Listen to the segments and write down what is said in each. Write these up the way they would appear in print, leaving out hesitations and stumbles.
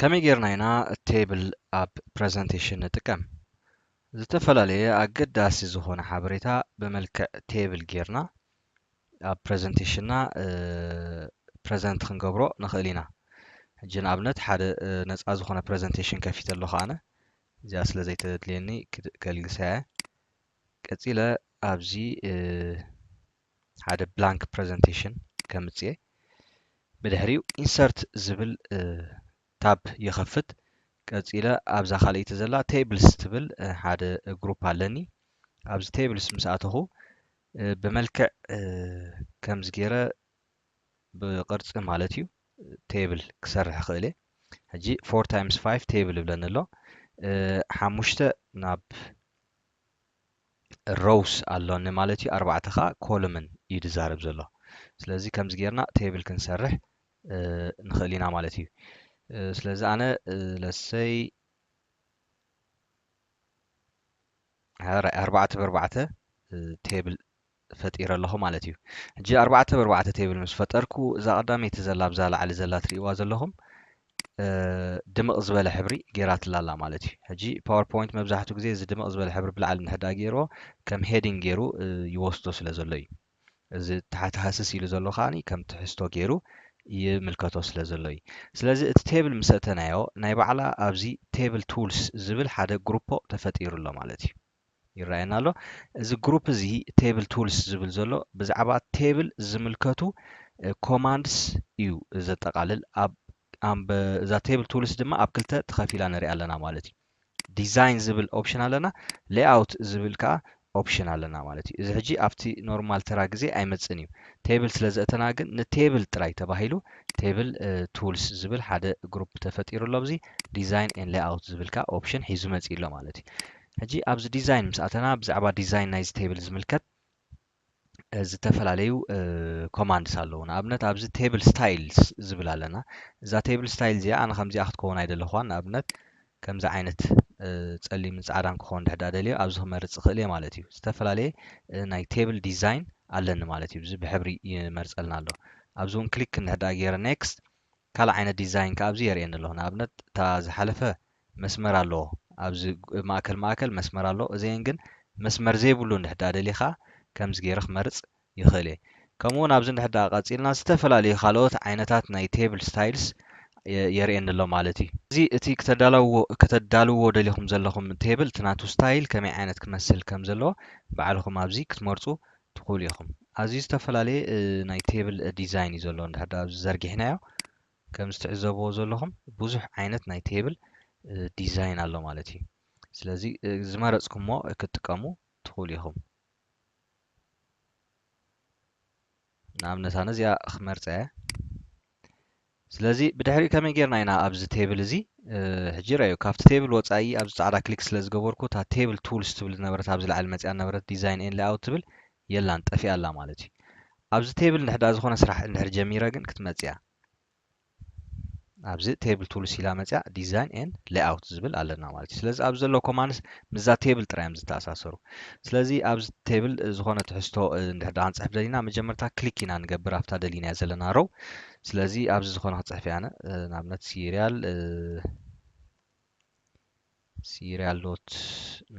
ከመይ ጌርና ኢና ቴብል ኣብ ፕረዘንቴሽን ንጥቀም ዝተፈላለየ ኣገዳሲ ዝኾነ ሓበሬታ ብመልክዕ ቴብል ጌርና ኣብ ፕረዘንቴሽንና ፕረዘንት ክንገብሮ ንኽእል ኢና። ሕጂ ንኣብነት ሓደ ነፃ ዝኾነ ፕረዘንቴሽን ከፊት ኣለኹ ኣነ እዚኣ ስለ ዘይተድልየኒ ከልግሳ እየ። ቀፂለ ኣብዚ ሓደ ብላንክ ፕረዘንቴሽን ከምፅእ ብድሕሪኡ ኢንሰርት ዝብል ታብ ይኸፍት። ቀፂለ ኣብዛ ካልአይቲ ዘላ ቴብልስ ትብል ሓደ ግሩፕ ኣለኒ። ኣብዚ ቴብልስ ምስ ኣተኹ ብመልክዕ ከምዚ ገይረ ብቅርፂ ማለት እዩ ቴብል ክሰርሕ ክእል እየ። ሕጂ 4 ታይምስ 5 ቴብል ይብለኒ ኣሎ። ሓሙሽተ ናብ ሮውስ ኣሎኒ ማለት እዩ። 4 ከዓ ኮለምን እዩ ዝዛረብ ዘሎ። ስለዚ ከምዚ ጌርና ቴብል ክንሰርሕ ንኽእል ኢና ማለት እዩ። ስለዚ ኣነ ለሰይ 4 ብ4 ቴብል ፈጢረ ኣለኹ ማለት እዩ። ሕጂ 4 ብ4 ቴብል ምስ ፈጠርኩ እዛ ቀዳመይቲ ዘላ ብዛ ላዕሊ ዘላ ትሪእዋ ዘለኹም ድምቕ ዝበለ ሕብሪ ጌራትላ ኣላ ማለት እዩ። ሕጂ ፓወርፖይንት መብዛሕትኡ ግዜ እዚ ድምቕ ዝበለ ሕብሪ ብላዕሊ እንድሕር ገይርዎ ከም ሄዲንግ ገይሩ ይወስዶ ስለ ዘሎ እዩ። እዚ ታሕቲ ሃስስ ኢሉ ዘሎ ከዓኒ ከም ትሕዝቶ ገይሩ ይምልከቶ ስለ ዘሎ እዩ። ስለዚ እቲ ቴብል ምስ እተናዮ ናይ ባዕላ ኣብዚ ቴብል ቱልስ ዝብል ሓደ ግሩፖ ተፈጢሩ ኣሎ ማለት እዩ። ይረአየና ኣሎ። እዚ ግሩፕ እዚ ቴብል ቱልስ ዝብል ዘሎ ብዛዕባ ቴብል ዝምልከቱ ኮማንድስ እዩ ዘጠቃልል። እዛ ቴብል ቱልስ ድማ ኣብ ክልተ ተኸፊላ ንሪኣ ኣለና ማለት እዩ። ዲዛይን ዝብል ኦፕሽን ኣለና፣ ሌይኣውት ዝብል ከዓ ኦፕሽን ኣለና ማለት እዩ። እዚ ሕጂ ኣብቲ ኖርማል ተራ ግዜ ኣይመፅን እዩ። ቴብል ስለ ዘእተና ግን ንቴብል ጥራይ ተባሂሉ ቴብል ቱልስ ዝብል ሓደ ግሩፕ ተፈጢሩ ኣሎ። ኣብዚ ዲዛይን ኤን ሌይኣውት ዝብል ከዓ ኦፕሽን ሒዙ መፂኡ ኣሎ ማለት እዩ። ሕጂ ኣብዚ ዲዛይን ምስ ኣተና ብዛዕባ ዲዛይን ናይዚ ቴብል ዝምልከት ዝተፈላለዩ ኮማንድስ ኣለዉ። ንኣብነት ኣብዚ ቴብል ስታይልስ ዝብል ኣለና። እዛ ቴብል ስታይል እዚኣ ኣነ ከምዚኣ ክትከውን ኣይደለኳን። ንኣብነት ከምዚ ዓይነት ጸሊምን ጻዕዳን ክኸውን ድሕዳ ደልዮ ኣብዚ ክመርፅ ክእል እየ ማለት እዩ። ዝተፈላለየ ናይ ቴብል ዲዛይን ኣለኒ ማለት እዩ። እዚ ብሕብሪ ይመርፀልና ኣሎ። ኣብዚ እውን ክሊክ እንድሕዳ ገይረ ኔክስት ካልእ ዓይነት ዲዛይን ከዓ ኣብዚ የርእየኒ ኣሎ። ንኣብነት እታ ዝሓለፈ መስመር ኣለዎ፣ ኣብዚ ማእከል መስመር ኣሎ። እዚአን ግን መስመር ዘይብሉ እንድሕዳ ደሊኻ ከምዚ ገይረ ክመርፅ ይኽእል እየ። ከምኡውን ኣብዚ እንድሕዳ ቀፂልና ዝተፈላለዩ ካልኦት ዓይነታት ናይ ቴብል ስታይልስ የርእየኒ ኣሎ ማለት እዩ። እዚ እቲ ከተዳልውዎ ደሊኹም ዘለኹም ቴብል እቲ ናቱ ስታይል ከመይ ዓይነት ክመስል ከም ዘለዎ ባዕልኹም ኣብዚ ክትመርፁ ትኽእሉ ኢኹም። ኣዝዩ ዝተፈላለየ ናይ ቴብል ዲዛይን እዩ ዘሎ። እንድሕዳ ኣብዚ ዘርጊሕናዮ ከም ዝትዕዘብዎ ዘለኹም ብዙሕ ዓይነት ናይ ቴብል ዲዛይን ኣሎ ማለት እዩ። ስለዚ ዝመረፅኩሞ ክትጥቀሙ ትኽእሉ ኢኹም። ንኣብነት ኣነ እዚኣ ክመርፀ እየ። ስለዚ ብድሕሪ ከመይ ጌርና ኢና ኣብዚ ቴብል እዚ ሕጂ ርአዩ ካብቲ ቴብል ወፃኢ ኣብዚ ፃዕዳ ክሊክ ስለ ዝገበርኩ እታ ቴብል ቱልስ ትብል ነበረት ኣብዚ ላዕሊ መፅያ ነበረት ዲዛይን ኤን ሌይኣውት ትብል የላን ጠፊኣ ኣላ ማለት እዩ። ኣብዚ ቴብል እንድሕዳ ዝኾነ ስራሕ እንድሕር ጀሚረ ግን ክትመፅያ ኣብዚ ቴብል ቱልስ ኢላ መፅያ ዲዛይን ኤን ሌይኣውት ዝብል ኣለና ማለት እዩ። ስለዚ ኣብዚ ዘሎ ኮማንድስ ምዛ ቴብል ጥራይ እዮም ዝተኣሳሰሩ። ስለዚ ኣብዚ ቴብል ዝኾነ ትሕዝቶ እንድሕዳ ክንፅሕፍ ደሊና መጀመርታ ክሊክ ኢና ንገብር ኣብታ ደሊናያ ዘለና ሮው። ስለዚ ኣብዚ ዝኾነ ክፅሕፍ እያ ኣነ ንኣብነት ሲሪያል ዶት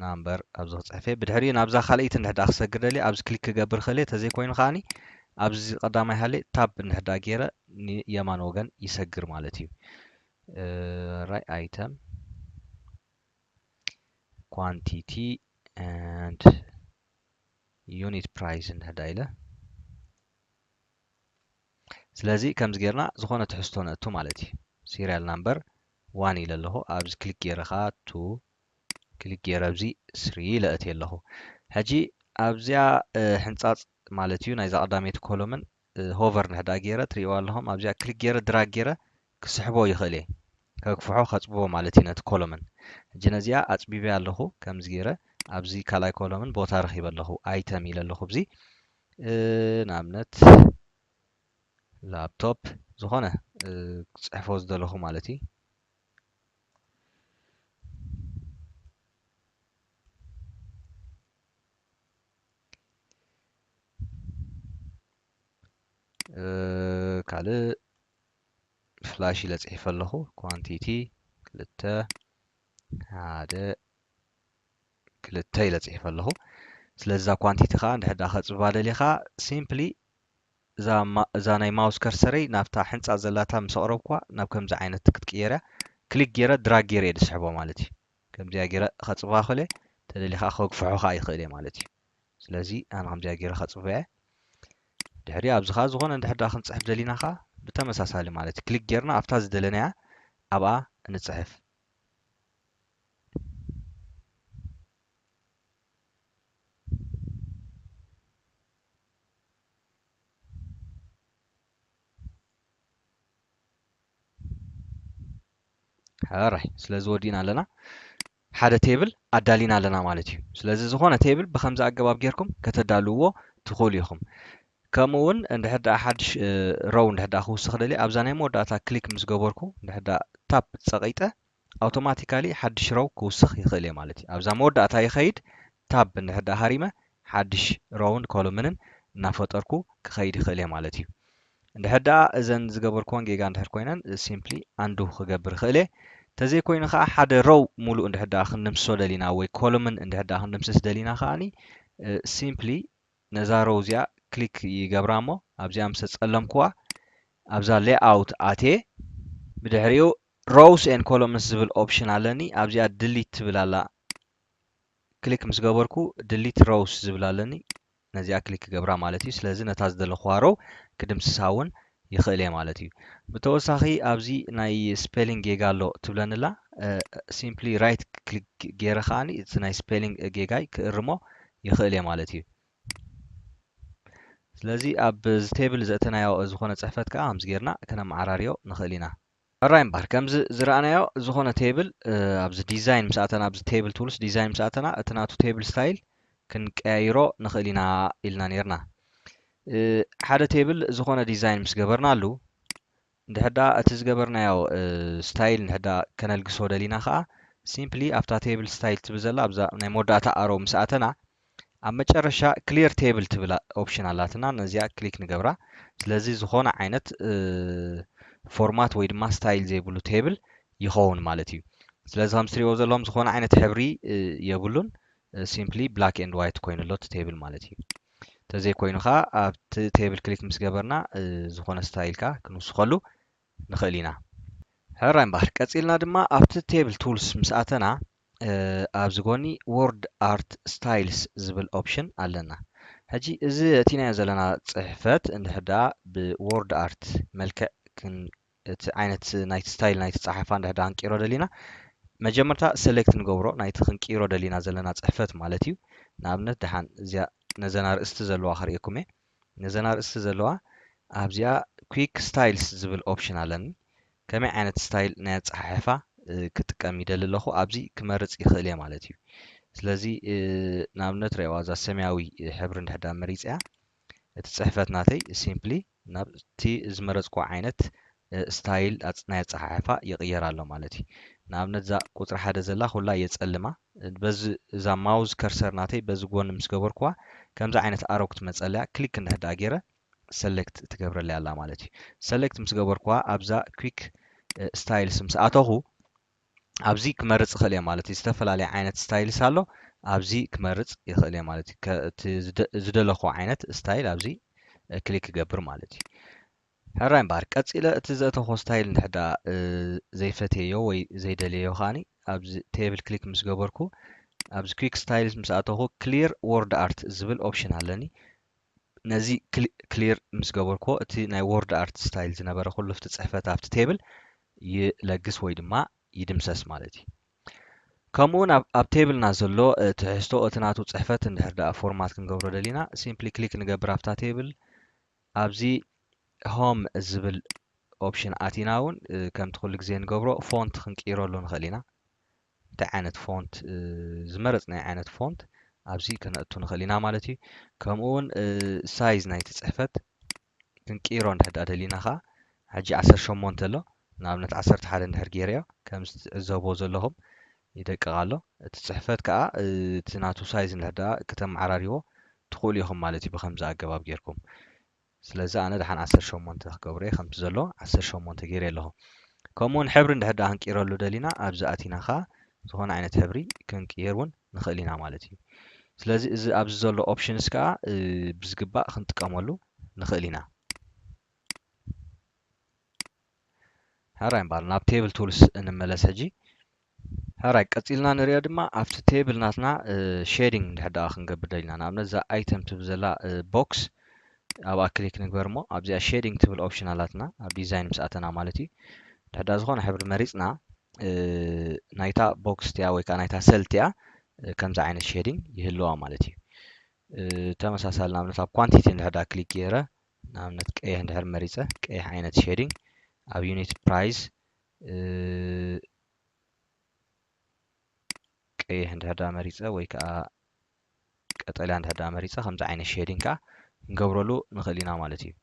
ናምበር ኣብዚ ክፅሕፍ እየ። ብድሕሪኡ ናብዛ ካልአይቲ እንድሕዳ ክሰግር ደልየ ኣብዚ ክሊክ ክገብር ክእል እየ። ተዘይኮይኑ ከዓኒ ኣብዚ ቀዳማይ ሃለየ ታብ እንድሕዳ ገይረ ንየማን ወገን ይሰግር ማለት እዩ። ራይ ኣይተም ኳንቲቲ ኤንድ ዩኒት ፕራይስ እንድሕዳ ኢለ ስለዚ ከምዚ ጌርና ዝኾነ ትሕዝቶ ነእቱ ማለት እዩ። ሲሪያል ናምበር 1 ኢለ ኣለኹ። ኣብዚ ክሊክ ገይረ ከዓ 2 ክሊክ ገይረ ኣብዚ 3 ለእቲ ኣለኹ። ሕጂ ኣብዚኣ ሕንፃፅ ማለት እዩ ናይዛ ቀዳመይቲ ኮሎምን ሆቨር እንድሕዳ ገይረ ትሪእዎ ኣለኹም። ኣብዚኣ ክሊክ ገይረ ድራግ ገይረ ክስሕቦ ይኽእል እየ፣ ከግፍሖ ከፅብቦ ማለት እዩ ነቲ ኮሎምን። ሕጂ ነዚኣ ኣፅቢበ ኣለኹ ከምዚ ገይረ ኣብዚ ካልኣይ ኮሎምን ቦታ ረኺበ ኣለኹ። ኣይተም ኢለ ኣለኹ እዚ ንኣብነት ላፕቶፕ ዝኾነ ክፅሕፎ ዝደለኹ ማለት እዩ። ካልእ ስላሽ ኢለ ጽሒፈ ኣለኹ ኳንቲቲ 2 1 2 ኢለ ጽሒፈ ኣለኹ ስለዚ ኳንቲቲ ኻ እንድሕዳ ኸጽባ ደሊኻ ሲምፕሊ እዛ ናይ ማውስ ከርሰረይ ናብታ ሕንጻ ዘላታ ምስ ኣቕረብኳ ናብ ከምዚ ዓይነት ክትቅየራ ክሊክ ገይረ ድራግ ገይረ እየ ድስሕቦ ማለት እዩ ከምዚያ ገይረ ኸጽባ ኸለ ተደሊኻ ከግፍሖ ኸ ይኽእል እየ ማለት እዩ ስለዚ ኣነ ከምዚያ ገይረ ኸጽባ እየ ድሕሪ ኣብዚ ኻ ዝኾነ እንድሕዳ ክንጽሕፍ ደሊና ኻ ብተመሳሳሊ ማለት እዩ ክሊክ ጌርና ኣብታ ዝደለናያ ኣብኣ እንጽሕፍ ሃራይ ስለዚ ወዲና ኣለና ሓደ ቴብል ኣዳሊና ኣለና ማለት እዩ ስለዚ ዝኾነ ቴብል ብከምዚ ኣገባብ ጌርኩም ከተዳልውዎ ትኽእሉ ኢኹም ከምኡውን እንድሕዳ ሓድሽ ሮው እንድሕዳ ክውስኽ ደሊ ኣብዛ ናይ መወዳእታ ክሊክ ምስ ገበርኩ እንድሕዳ ታፕ ፀቒጠ ኣውቶማቲካሊ ሓድሽ ሮው ክውስኽ ይኽእል እየ ማለት እዩ ኣብዛ መወዳእታ ይኸይድ ታብ እንድሕዳ ሃሪመ ሓድሽ ሮውን ኮሎምንን እናፈጠርኩ ክኸይድ ይኽእል እየ ማለት እዩ እንድሕዳ እዘን ዝገበርክዎን ጌጋ እንድሕር ኮይነን ሲምፕሊ አንዱ ክገብር ይኽእል እየ ተዘይኮይኑ ከዓ ሓደ ሮው ሙሉእ እንድሕዳ ክንድምስሶ ደሊና ወይ ኮሎምን እንድሕዳ ክንድምስስ ደሊና ከዓኒ ሲምፕሊ ነዛ ሮው እዚኣ ክሊክ ይገብራ እሞ ኣብዚኣ ምስ ፀለምክዋ ኣብዛ ሌይኣውት ኣትየ ብድሕሪኡ ሮውስ ኤን ኮሎምንስ ዝብል ኦፕሽን ኣለኒ ኣብዚኣ ድሊት ትብል ኣላ ክሊክ ምስ ገበርኩ ድሊት ሮውስ ዝብል ኣለኒ ነዚኣ ክሊክ ገብራ ማለት እዩ ስለዚ ነታ ዝደለኽዋ ሮው ክድምስሳ እውን ይኽእል እየ ማለት እዩ ብተወሳኺ ኣብዚ ናይ ስፔሊንግ ጌጋ ኣሎ ትብለንላ ሲምፕሊ ራይት ክሊክ ገይረ ከዓኒ እቲ ናይ ስፔሊንግ ጌጋይ ክእርሞ ይኽእል እየ ማለት እዩ ስለዚ ኣብ ቴብል ዘእተናዮ ዝኾነ ፅሕፈት ከዓ ከምዚ ጌርና ከነመዓራርዮ ንኽእል ኢና ኣራይ እምበር ከምዚ ዝረኣናዮ ዝኾነ ቴብል ኣብዚ ዲዛይን ምስ ኣተና ኣብዚ ቴብል ቱልስ ዲዛይን ምስ ኣተና እቲ ናቱ ቴብል ስታይል ክንቀያይሮ ንኽእል ኢና ኢልና ነርና ሓደ ቴብል ዝኾነ ዲዛይን ምስ ገበርናሉ እንድሕዳ እቲ ዝገበርናዮ ስታይል እንድሕዳ ከነልግሶ ደሊና ከዓ ሲምፕሊ ኣብታ ቴብል ስታይል ትብል ዘላ ኣብዛ ናይ መወዳእታ ኣሮ ምስ ኣተና ኣብ መጨረሻ ክሊር ቴብል ትብል ኦፕሽን ኣላትና ነዚኣ ክሊክ ንገብራ ስለዚ ዝኾነ ዓይነት ፎርማት ወይ ድማ ስታይል ዘይብሉ ቴብል ይኸውን ማለት እዩ ስለዚ ከም ትሪእዎ ዘለኹም ዝኾነ ዓይነት ሕብሪ የብሉን ሲምፕሊ ብላክ ኤንድ ዋይት ኮይኑ ኣሎ እቲ ቴብል ማለት እዩ ተዘይኮይኑ ከዓ ኣብቲ ቴብል ክሊክ ምስ ገበርና ዝኾነ ስታይልካ ክንውስኸሉ ንኽእል ኢና ሕራይ እምበር ቀፂልና ድማ ኣብቲ ቴብል ቱልስ ምስ ኣተና ኣብዚ ጎኒ ወርድ ኣርት ስታይልስ ዝብል ኦፕሽን ኣለና ሕጂ እዚ እቲናዮ ዘለና ፅሕፈት እንድሕዳ ብወርድ ኣርት መልክዕ እቲ ዓይነት ናይቲ ስታይል ናይቲ ፀሓፋ እንድሕዳ ክንቂሮ ደሊና መጀመርታ ሰሌክት ንገብሮ ናይቲ ክንቂሮ ደሊና ዘለና ፅሕፈት ማለት እዩ ንኣብነት ድሓን እዚኣ ነዘና ርእስቲ ዘለዋ ክርእየኩም እየ ነዘና ርእስቲ ዘለዋ ኣብዚኣ ኩዊክ ስታይልስ ዝብል ኦፕሽን ኣለኒ ከመይ ዓይነት ስታይል ናይ ኣፀሓሕፋ ክጥቀም ይደሊ ኣለኹ ኣብዚ ክመርፅ ይኽእል እየ ማለት እዩ ስለዚ ንኣብነት ሪእዋ እዛ ሰማያዊ ሕብሪ እንድሕዳ መሪፅ እያ እቲ ፅሕፈት ናተይ ሲምፕሊ ናብቲ ዝመረፅኩ ዓይነት ስታይል ናይ ኣፀሓሕፋ ይቕየር ኣሎ ማለት እዩ ንኣብነት እዛ ቁፅሪ ሓደ ዘላ ኩላ የፀልማ በዚ እዛ ማውዝ ከርሰር ናተይ በዚ ጎኒ ምስ ገበርክዋ ከምዚ ዓይነት ኣሮ ክትመፀለያ ክሊክ እንድሕዳ ገይረ ሰሌክት ትገብረለያ ኣላ ማለት እዩ ሰሌክት ምስ ገበርክዋ ኣብዛ ኩዊክ ስታይልስ ምስ ኣተኹ ኣብዚ ክመርፅ ይኽእል እየ ማለት እዩ ዝተፈላለየ ዓይነት ስታይልስ ኣሎ ኣብዚ ክመርፅ ይኽእል እየ ማለት እዩ እቲ ዝደለኹ ዓይነት ስታይል ኣብዚ ክሊክ ክገብር ማለት እዩ ሕራይ እምበር ቀፂለ እቲ ዘእተኾ ስታይል እንድሕዳ ዘይፈተዮ ወይ ዘይደለዮ ከዓኒ ኣብዚ ቴብል ክሊክ ምስ ገበርኩ ኣብዚ ኩዊክ ስታይልስ ምስ ኣተኹ ክሊር ወርድ ኣርት ዝብል ኦፕሽን ኣለኒ ነዚ ክሊር ምስ ገበርክዎ እቲ ናይ ወርድ ኣርት ስታይል ዝነበረ ኩሉ ፍቲ ፅሕፈት ኣብቲ ቴብል ይለግስ ወይ ድማ ይድምሰስ ማለት እዩ ከምኡውን ኣብ ቴብልና ዘሎ ትሕዝቶ እቲ ናቱ ፅሕፈት እንድሕዳ ፎርማት ክንገብሮ ደሊና ሲምፕሊ ክሊክ ንገብር ኣብታ ቴብል ኣብዚ ሆም ዝብል ኦፕሽን ኣቲና እውን ከምቲ ኩሉ ግዜ ንገብሮ ፎንት ክንቅይረሉ ንኽእል ኢና እንታይ ዓይነት ፎንት ዝመረፅናይ ዓይነት ፎንት ኣብዚ ክነእቱ ንኽእል ኢና ማለት እዩ ከምኡውን ሳይዝ ናይቲ ፅሕፈት ክንቅይሮ እንድሕዳ ደሊና ከዓ ሕጂ 18 ኣሎ ንኣብነት 11 እንድሕር ገይረዮ ከም ዝዕዘቦ ዘለኹም ይደቅቕ ኣሎ እቲ ፅሕፈት ከዓ እቲ ናቱ ሳይዝ እንድሕዳ ክተመዓራርይዎ ትኽእሉ ኢኹም ማለት እዩ ብከምዚ ኣገባብ ጌርኩም ስለዚ ኣነ ድሓን 18 ክገብሮ እየ ከምቲ ዘሎ 18 ገይረ ኣለኹ كمون حبر نحدا هنقيرلو دلينا أبز أتينا خا زخون عينة حبري كنقيرون نخلينا مالتي سلازي إذا أبز زولو أوبشنز كا بزقباء خنتقاملو نخلينا هراي مبال ناب تيبل تولز نملس هجي هراي قصيلنا نريا دما افت تيبل ناتنا شيدينج نحدا خنقبر دلينا نابنا زا ايتم تبزلا بوكس أبا كليك نقبرمو أبزي شيدينج تبل أوبشنالاتنا أب ديزاين مساعتنا مالتي تحدا زخون حبر مريضنا نايتا بوكس تيا ويكا نايتا سيل تيا كمزا عين الشيدينج يهلوها مالتي تمساسال نامنت أب كوانتيتي نحدا كليك يرا نامنت كأيه ندهر مريضة كأيه عينة شيدينج أب يونيت برايس كأيه ندهر مريضة ويكا قطليا ندهر مريضة خمزا عين الشيدينج كا نقبرلو نخلينا مالتي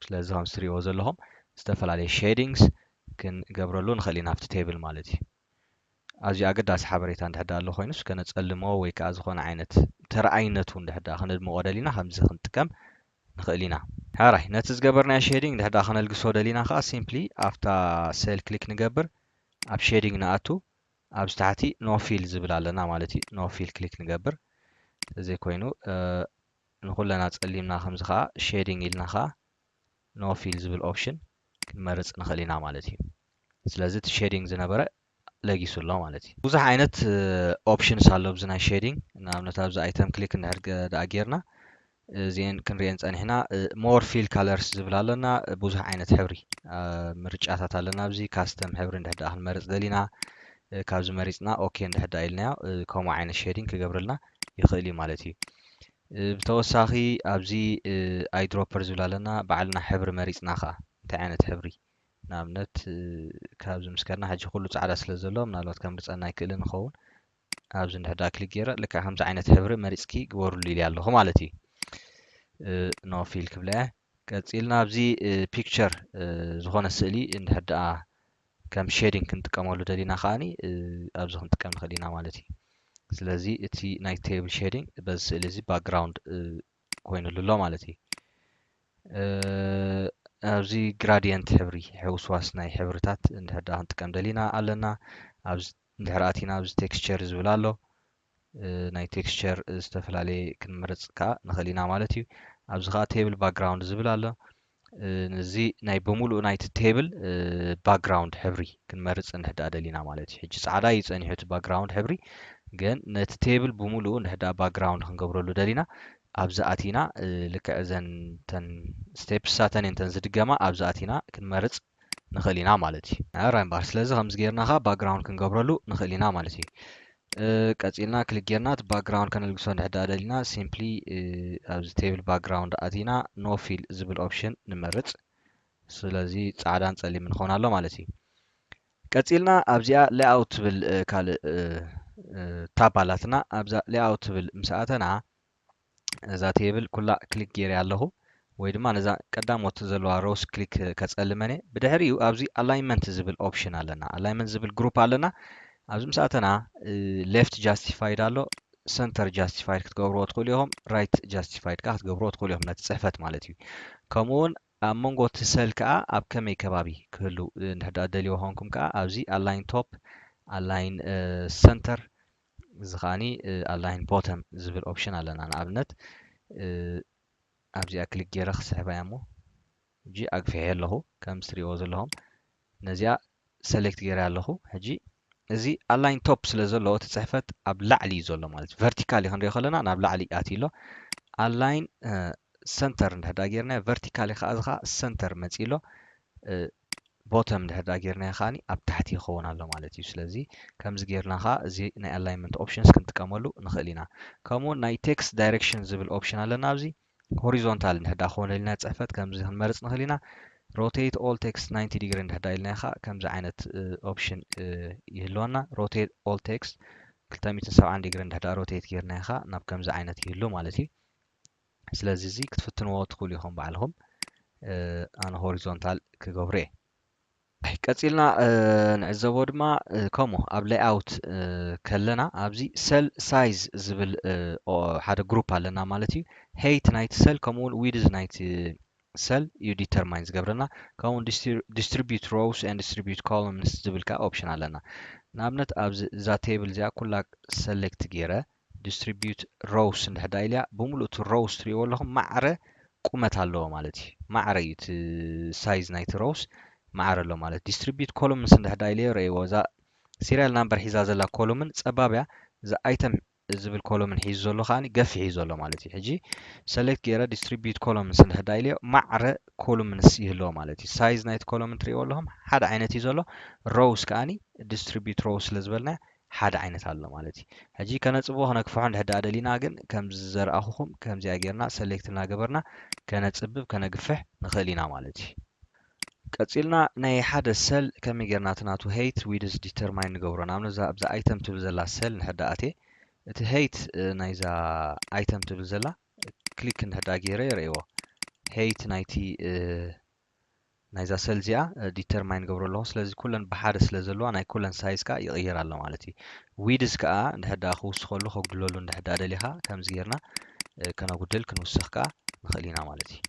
ስለዚህ هم ስትሪኦ ዘለኹም ዝተፈላለዩ ሼዲንግስ ክንገብረሉ ንኽእል ናብቲ ቴብል ማለት እዩ ኣዝዩ ኣገዳሲ ሓበሬታ እንድሕዳ ኣሎ ኮይኑስ ከነፀልሞ ወይ ከዓ ዝኾነ ዓይነት ተረኣይነቱ እንድሕዳ ክነድምቆ ደሊና ከምዚ ክንጥቀም ንኽእል ኢና ሃራይ ነቲ ዝገበርናዮ ሼዲንግ እንድሕዳ ክነልግሶ ደሊና ከዓ ሲምፕሊ ኣፍታ ሴል ክሊክ ንገብር ኣብ ሼዲንግ ንኣቱ ኣብ ታሕቲ ኖ ፊል ዝብል ኣለና ማለት እዩ ኖ ፊል ክሊክ ንገብር እዘይ ኮይኑ ንኩለና ፀሊምና ከምዚ ከዓ ሼዲንግ ኢልና ከዓ ኖ ፊል ዝብል ኦፕሽን ክንመርፅ ንኽእል ኢና ማለት እዩ ስለዚ እቲ ሼዲንግ ዝነበረ ለጊሱ ኣሎ ማለት እዩ ብዙሕ ዓይነት ኦፕሽንስ ኣሎ ብዚ ናይ ሼዲንግ ንኣብነት ኣብዚ ኣይተም ክሊክ እንድሕር ደኣ ጌርና እዚአን ክንሪአን ፀኒሕና ሞር ፊል ካለርስ ዝብል ኣለና ብዙሕ ዓይነት ሕብሪ ምርጫታት ኣለና ኣብዚ ካስተም ሕብሪ እንድሕር ደኣ ክንመርፅ ደሊና ካብዚ መሪፅና ኦኬ እንድሕር ደኣ ኢልናዮ ከምኡ ዓይነት ሼዲንግ ክገብረልና ይኽእል እዩ ማለት እዩ ብተወሳኺ ኣብዚ ኣይድሮፐር ዝብል ኣለና ባዕልና ሕብሪ መሪፅና ከዓ እንታይ ዓይነት ሕብሪ ንኣብነት ካብዚ ምስከርና ሕጂ ኩሉ ፃዕዳ ስለ ዘሎ ምናልባት ከምርፀና ይክእልን ንኸውን ኣብዚ እንድሕዳ ክሊክ ገይረ ልክዕ ከምዚ ዓይነት ሕብሪ መሪፅኪ ግበሩሉ ኢልያ ኣለኹ ማለት እዩ ኖ ፊል ክብለ ቀፂልና ኣብዚ ፒክቸር ዝኾነ ስእሊ እንድሕር ደኣ ከም ሼዲንግ ክንጥቀመሉ ደሊና ከዓኒ ኣብዚ ክንጥቀም ንኽእል ኢና ማለት እዩ ስለዚ እቲ ናይ ቴብል ሼዲንግ በዚ ስእሊ እዚ ባክግራውንድ ኮይኑሉ ኣሎ ማለት እዩ ኣብዚ ግራዲየንት ሕብሪ ሕውስዋስ ናይ ሕብርታት እንድሕር ደኣ ክንጥቀም ደሊና ኣለና ኣብዚ እንድሕር ኣቲና ኣብዚ ቴክስቸር ዝብል ኣሎ ናይ ቴክስቸር ዝተፈላለየ ክንመርፅ ከዓ ንኽእል ኢና ማለት እዩ ኣብዚ ከዓ ቴብል ባክግራውንድ ዝብል ኣሎ እዚ ናይ ብምሉእ ናይቲ ቴብል ባክግራውንድ ሕብሪ ክንመርፅ እንድሕር ደኣ ደሊና ማለት እዩ ሕጂ ፃዕዳ እዩ ፀኒሑ እቲ ባክግራውንድ ሕብሪ ግን ነቲ ቴብል ብምሉእ እንድሕር ደኣ ባክግራውንድ ክንገብረሉ ደሊና ኣብዚ ኣቲና ልክዕ እዘን ተን ስቴፕሳተን እንተን ዝድገማ ኣብዚ ኣቲና ክንመርፅ ንኽእል ኢና ማለት እዩ ኣራይ እምበር ስለዚ ከምዚ ጌርና ከዓ ባክግራውንድ ክንገብረሉ ንኽእል ኢና ማለት እዩ ቀፂልና ክሊክ ጌርና እቲ ባክግራውንድ ከነልግሶ እንድሕር ደኣ ደሊና ሲምፕሊ ኣብዚ ቴብል ባክግራውንድ ኣቲና ኖ ፊል ዝብል ኦፕሽን ንመርፅ ስለዚ ፃዕዳን ፀሊምን ንኾን ኣሎ ማለት እዩ ቀፂልና ኣብዚኣ ሌኣውት ትብል ካልእ ታብ ኣላትና ኣብዛ ሌኣውት ትብል ምስ ኣተና እዛ ቴብል ኩላ ክሊክ ገይረ ኣለኹ ወይ ድማ ነዛ ቀዳሞት ዘለዋ ሮስ ክሊክ ከፀልመነ ብድሕሪኡ ኣብዚ ኣላይንመንት ዝብል ኦፕሽን ኣለና ኣላይንመንት ዝብል ግሩፕ ኣለና ኣብዚ ምስ ኣተና ሌፍት ጃስቲፋይድ ኣሎ ሰንተር ጃስቲፋይድ ክትገብርዎ ትኽእሉ ኢኹም ራይት ጃስቲፋይድ ከዓ ክትገብርዎ ትኽእሉ ኢኹም ነቲ ፅሕፈት ማለት እዩ ከምኡውን ኣብ መንጎ እቲ ሰል ከዓ ኣብ ከመይ ከባቢ ክህሉ እንድሕር ደኣ ደልዮ ኮንኩም ከዓ ኣብዚ ኣላይን ቶፕ ኣላይን ሰንተር እዚ ከዓኒ ኣላይን ቦተም ዝብል ኦፕሽን ኣለና ንኣብነት ኣብዚኣ ክሊክ ገይረ ክስሕባ እያ እሞ ሕጂ ኣግፊሐ ኣለኹ ከም ትሪእዎ ዘለኹም ነዚኣ ሰሌክት ገይረ ኣለኹ ሕጂ እዚ ኣላይን ቶፕ ስለ ዘለዎ እቲ ፅሕፈት ኣብ ላዕሊ እዩ ዘሎ ማለት እዩ ቨርቲካሊ ክንሪኦ ከለና ናብ ላዕሊ ኣትይሎ ኣላይን ሰንተር እንድሕር ደኣ ጌርና ቨርቲካሊ ከዓ እዚ ከዓ ሰንተር መፂሎ ቦተም እንድሕር ደኣ ጌርና ከዓኒ ኣብ ታሕቲ ይኸውን ኣሎ ማለት እዩ ስለዚ ከምዚ ጌርና ከዓ እዚ ናይ ኣላይንመንት ኦፕሽንስ ክንጥቀመሉ ንኽእል ኢና ከምኡ ናይ ቴክስት ዳይሬክሽን ዝብል ኦፕሽን ኣለና ኣብዚ ሆሪዞንታል እንድሕር ደኣ ክኾነ ኢልና ፅሕፈት ከምዚ ክንመርፅ ንኽእል ኢና ሮቴት ኦል ቴክስት 90 ዲግሪ እንድሕር ደኣ ኢልና ከዓ ከምዚ ዓይነት ኦፕሽን ይህልወና ሮቴት ኦል ቴክስት 270 ዲግሪ እንድሕር ደኣ ሮቴት ጌርና ከዓ ናብ ከምዚ ዓይነት ይህሉ ማለት እዩ ስለዚ እዚ ክትፍትንዎ ትኽእሉ ኢኹም ባዕልኹም ኣነ ሆሪዞንታል ክገብሮ እየ ቀፂልና ንዕዘቦ ድማ ከምኡ ኣብ ሌይኣውት ከለና ኣብዚ ሰል ሳይዝ ዝብል ሓደ ግሩፕ ኣለና ማለት እዩ ሄይት ናይቲ ሰል ከምኡውን ዊድዝ ናይቲ cell you determine ዝገብረና ከምኡ distribute rows and distribute columns ዝብል ካ option ኣለና ንኣብነት ኣብዚ እዛ ቴብል እዚኣ ኩላ select ገይረ distribute rows እንድሕዳ ኢልያ ብምሉእ እቲ rows ትሪእዎ ኣለኹም ማዕረ ቁመት ኣለዎ ማለት እዩ ማዕረ እዩ እቲ size ናይቲ rows ማዕረ ኣሎ ማለት distribute columns እንድሕዳ ኢልየ ረእይዎ እዛ serial number ሒዛ ዘላ ኮሎምን ፀባብያ እዛ item ዝብል ኮሎምን ሒዙ ዘሎ ከዓኒ ገፊሕ እዩ ዘሎ ማለት እዩ ሕጂ select ገይረ distribute columns እንድሕዳ ኢልዮ ማዕረ ኮሎምንስ ይህልዎ ማለት እዩ ሳይዝ ናይቲ ኮሎምን ትሪእዎ ኣለኹም ሓደ ዓይነት እዩ ዘሎ rows ከዓኒ distribute rows ስለ ዝበልና ሓደ ዓይነት ኣሎ ማለት እዩ ሕጂ ከነፅቦ ከነክፍሖ እንድሕዳ ደሊና ግን ከምዚ ዘርአኹኹም ከምዚኣ ጌርና select እናገበርና ከነፅብብ ከነግፍሕ ንኽእል ኢና ማለት እዩ ቀፂልና ናይ ሓደ ሰል ከመይ ጌርና እቲ ናቱ height width determine ንገብሮ ንኣብነት ኣብዛ item ትብል ዘላ ሰል እንድሕዳ ኣትየ እቲ height ናይዛ item ትብል ዘላ ክሊክ እንድሕዳ ገይረ ይረእይዎ height ናይዛ ሰል እዚኣ ዲተርማይን ገብሮ ኣለኹ ስለዚ ኩለን ብሓደ ስለ ዘለዋ ናይ ኩለን ሳይዝ ከዓ ይቕየር ኣሎ ማለት እዩ ዊድስ ከዓ እንድሕዳ ክውስኸሉ ከጉድለሉ እንድሕዳ ደሊኻ ከምዚ ጌርና ከነጉድል ክንውስኽ ከዓ ንኽእል ኢና ማለት እዩ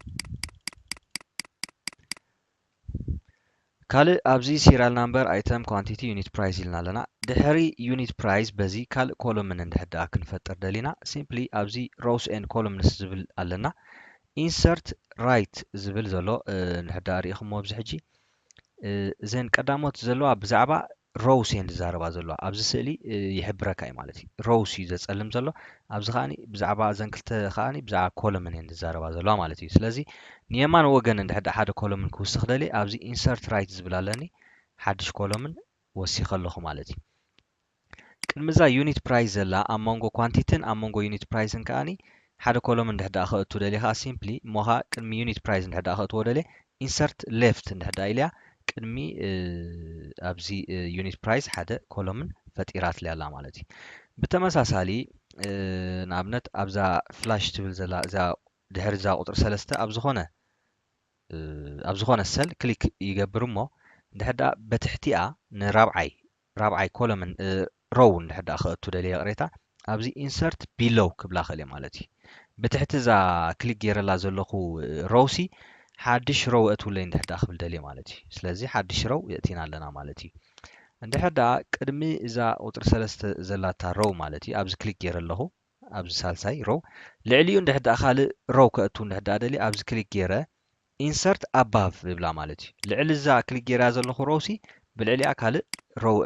ካልእ ኣብዚ serial number item quantity unit price ኢልና ኣለና ድሕሪ unit price በዚ ካልእ ኮሎምን እንድሕዳ ክንፈጥር ደሊና simply ኣብዚ rows and columns ዝብል ኣለና insert right ዝብል ዘሎ እንድሕዳ ሪኢኹሞ ኣብዚ ሕጂ እዘን ቀዳሞት ዘለዋ ብዛዕባ rows እየን ዝዛረባ ዘለዋ ኣብዚ ስእሊ ይሕብረካ እዩ ማለት እዩ rows እዩ ዘፀልም ዘሎ ኣብዚ ከዓኒ ብዛዕባ እዘን ክልተ ከዓኒ ብዛዕባ ኮሎምን እየን ዝዛረባ ዘለዋ ማለት እዩ ስለዚ ንየማን ወገን እንድሕዳ ሓደ ኮሎምን ክውስኽ ደልየ ኣብዚ insert right ዝብል ኣለኒ ሓድሽ ኮሎምን ወሲኸ ኣለኹ ማለት እዩ ቅድሚዛ ዩኒት ፕራይስ ዘላ ኣብ መንጎ ኳንቲቲን ኣብ መንጎ ዩኒት ፕራይስን ከዓኒ ሓደ ኮሎም እንድሕዳ ከእቱ ደሊኻ ሲምፕሊ ሞኻ ቅድሚ ዩኒት ፕራይስ እንድሕዳ ከእትዎ ደልየ ኢንሰርት ሌፍት እንድሕዳ ኢልያ ቅድሚ ኣብዚ ዩኒት ፕራይስ ሓደ ኮሎምን ፈጢራትልያ ኣላ ማለት እዩ ብተመሳሳሊ ንኣብነት ኣብዛ ፍላሽ ትብል ዘላ እዛ ድሕሪ እዛ ቁጥሪ 3 ኣብ ዝኾነ ሰል ክሊክ ይገብር እሞ እንድሕዳ በትሕቲኣ ንራብዓይ ኮሎምን ሮው እንድሕዳ ከእቱ ደልየ ቅሬታ ኣብዚ ኢንሰርት ቢሎው ክብላ ክእል ማለት እዩ በትሕቲ እዛ ክሊክ ገይረላ ዘለኹ ሮውሲ ሓድሽ ሮው እትውለይ እንድሕዳ ክብል ደልየ ማለት እዩ ስለዚ ሓድሽ ሮው የእቲና ኣለና ማለት እዩ እንድሕዳ ቅድሚ እዛ ቁጥሪ 3 ዘላታ ሮው ማለት እዩ ኣብዚ ክሊክ ገይረ ኣለኹ ኣብዚ ሳልሳይ ሮው ልዕሊኡ እንድሕዳ ካልእ ሮው ከእቱ እንድሕዳ ደልየ ኣብዚ ክሊክ ገይረ ኢንሰርት ኣባቭ ይብላ ማለት እዩ ልዕሊ እዛ ክሊክ ገይራ ዘለኹ ሮውሲ ብልዕሊኣ ካልእ ሮው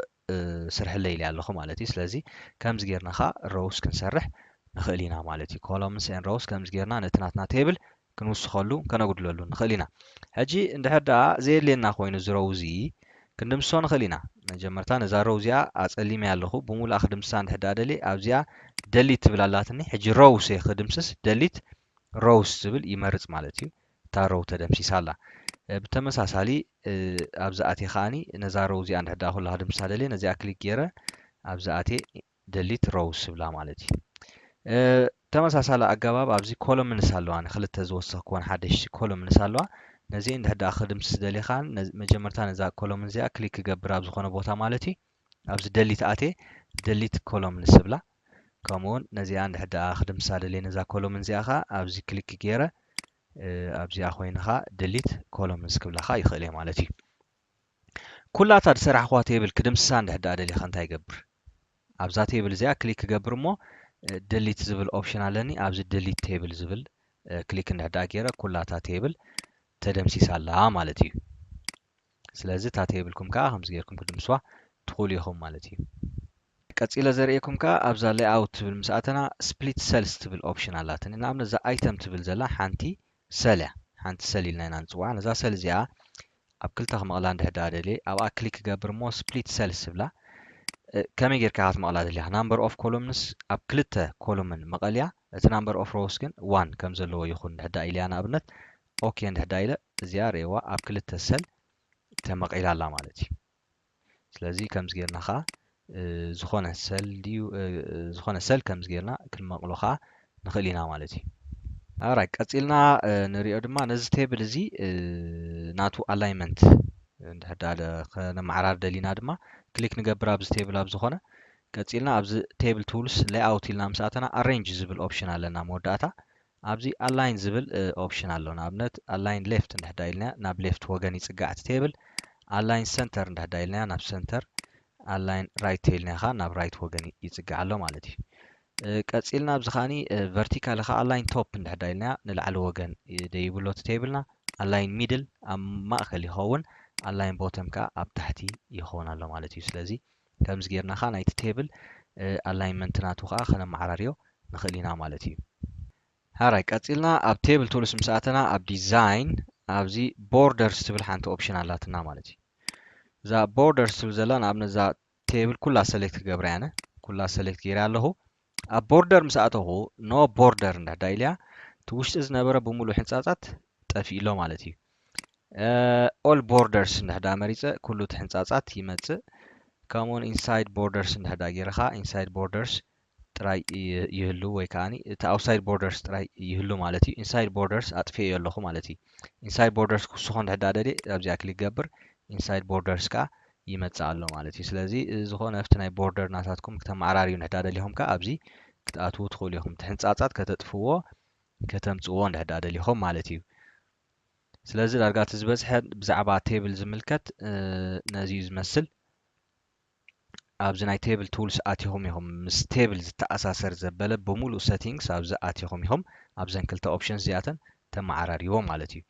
ስርሕለይ ኢልያ ኣለኹ ማለት እዩ ስለዚ ከምዚ ጌርና ኻ ሮውስ ክንሰርሕ ንኽእል ኢና ማለት እዩ ኮሎምንስ ኤን ሮውስ ከምዚ ጌርና ነቲ ናትና ቴብል ክንውስኸሉ ከነጉድለሉ ንኽእል ኢና ሕጂ እንድሕዳ ዘየድልየና ኮይኑ እዚ ሮው እዚ ክንድምሶ ንኽእል ኢና መጀመርታ ነዛ ሮው እዚኣ ኣፀሊመያ ኣለኹ ብምሉእ ክድምሳ እንድሕዳ ደልየ ኣብዚኣ ደሊት ትብል ኣላትኒ ሕጂ ሮውስ ክድምስስ ደሊት ሮውስ ዝብል ይመርፅ ማለት እዩ እታ ሮው ተደምሲሳ ኣላ ብተመሳሳሊ ኣብዚ ኣትየ ከዓኒ ነዛ ሮው እዚኣ እንድሕዳ ኩላ ክድምሳ ደልየ ነዚኣ ክሊክ ገይረ ኣብዚ ኣትየ ደሊት ሮውስ ይብላ ማለት እዩ ተመሳሳሊ ኣገባብ ኣብዚ ኮሎምንስ ኣለዋ ንክልተ ዝወስኽ ክኾን ሓደሽ ኮሎምንስ ኣለዋ ነዚ እንድሕዳ ክድምስስ ደሊኻ መጀመርታ ነዛ ኮሎምን እዚኣ ክሊክ ክገብር ኣብ ዝኾነ ቦታ ማለት እዩ ኣብዚ ደሊት ኣትየ ደሊት ኮሎምንስ ይብላ ከምኡውን ነዚኣ እንድሕዳ ክድምሳ ደልየ ነዛ ኮሎምን እዚኣ ኸ ኣብዚ ክሊክ ገይረ ኣብዚኣ ኮይንኻ ደሊት ኮሎምንስ ክብላኻ ይኽእል እየ ማለት እዩ ኩላታ ዝሰራሕኽዋ ቴብል ክድምስሳ እንድሕዳ ደሊኻ እንታይ ይገብር ኣብዛ ቴብል እዚኣ ክሊክ ክገብር እሞ ደሊት ዝብል ኦፕሽን ኣለኒ ኣብዚ ደሊት ቴብል ዝብል ክሊክ እንድሕዳ ገይረ ኩላታ ቴብል ተደምሲሳ ኣላ ማለት እዩ ስለዚ እታ ቴብልኩም ከዓ ከምዚ ጌርኩም ክድምስዋ ትኽእሉ ኢኹም ማለት እዩ ቀፂለ ዘርእየኩም ከዓ ኣብዛ ሌይኣውት ትብል ምስ ኣተና ስፕሊት ሰልስ ትብል ኦፕሽን ኣላትኒ ንኣብነት እዛ ኣይተም ትብል ዘላ ሓንቲ ሰል እያ ሓንቲ ሰል ኢልና ኢና ንፅዋዓ ነዛ ሰል እዚኣ ኣብ ክልተ ክመቕላ እንድሕዳ ደልየ ኣብኣ ክሊክ ክገብር እሞ ስፕሊት ሰልስ ይብላ ከመይ ጌርካ ክትመቕላ ደሊኻ ናምበር ኦፍ ኮሎምንስ ኣብ ክልተ ኮሎምን መቐልያ እቲ ናምበር ኦፍ ሮውስ ግን 1 ከም ዘለዎ ይኹን እንድሕዳ ኢልያ ንኣብነት ኦኬ እንድሕዳ ኢለ እዚኣ ርእዋ ኣብ ክልተ ሰል ተመቒላ ኣላ ማለት እዩ ስለዚ ከምዚ ጌርና ኸ ዝኾነ ሰል ከምዚ ጌርና ክንመቕሎ ኸ ንኽእል ኢና ማለት እዩ ኣራይ ቀፂልና ንሪኦ ድማ ነዚ ቴብል እዚ ናቱ ኣላይመንት እንድሕዳ ከነመዓራር ደሊና ድማ ክሊክ ንገብር ኣብዚ ቴብል ኣብ ዝኾነ ቀፂልና ኣብዚ ቴብል ቱልስ ሌይኣውት ኢልና ምስ ኣተና ኣሬንጅ ዝብል ኦፕሽን ኣለና መወዳእታ أبزي align زبل option አለው ንኣብነት align left እንድሕዳ ኢልና ናብ left ወገን ይጽጋዕ እቲ table align center እንድሕዳ ኢልና ናብ center align right ኢልና ኻ ናብ right ወገን ይጽጋዕ ኣሎ ማለት እዩ ቀጺልና ኣብዚ ኻኒ vertical ኻ align top እንድሕዳ ኢልና ንላዕሊ ወገን ደይብሎ እቲ table-ና align middle ኣብ ማእከል ይኸውን align bottom ካ ኣብ ታሕቲ ይኸውን ኣሎ ማለት እዩ ስለዚ ከምዚ ጌርና ኻ ናይቲ table alignment ናቱ ኻ ከነመዓራርዮ ንኽእል ኢና ማለት እዩ ሃራይ ቀጺልና ኣብ table tools ምስ ኣተና ኣብ design ኣብዚ borders ትብል ሓንቲ option ኣላትና ማለት እዩ እዛ borders ትብል ዘላ ንኣብነት እዛ table ኩላ select ክገብራ ያነ ኩላ select ገይረ ኣለኹ ኣብ border ምስ ኣተኹ no border እንድሕዳ ኢልያ እቲ ውሽጢ ዝነበረ ብምሉእ ሕንጻጻት ጠፊኡ ኣሎ ማለት እዩ all borders እንድሕዳ መሪፀ ኩሉ እቲ ሕንጻጻት ይመጽእ ከምኡውን inside borders እንድሕዳ ገይረኻ inside borders ጥራይ ይህሉ ወይ ከዓኒ እቲ outside borders ጥራይ ይህሉ ማለት እዩ inside borders ኣጥፍዮ ኣለኹ ማለት እዩ inside borders ክስኾ እንድሕዳ ደልየ ኣብዚኣ ክሊክ ገብር inside borders ካ ይመጽእ ኣሎ ማለት እዩ ስለዚ ዝኾነ ኣብቲ ናይ border ናታትኩም ክተመዓራርዩ እንድሕዳ ደሊኹም ካ ኣብዚ ክትኣትዉ ትኽእሉ ኢኹም እቲ ሕንጻጻት ከተጥፍዎ ከተምጽእዎ እንድሕዳ ደሊኹም ማለት እዩ ስለዚ ዳርጋ እቲ ዝበዝሐ ብዛዕባ ቴብል ዝምልከት ነዚ ዝመስል ኣብዚ ናይ ቴብል ቱልስ ኣትኹም ኢኹም ምስ ቴብል ዝተኣሳሰር ዘበለ ብምሉእ ሴቲንግስ ኣብዚ ኣትኹም ኢኹም ኣብዘን ክልተ ኦፕሽንስ እዚኣተን ተመዓራሪዎም ማለት እዩ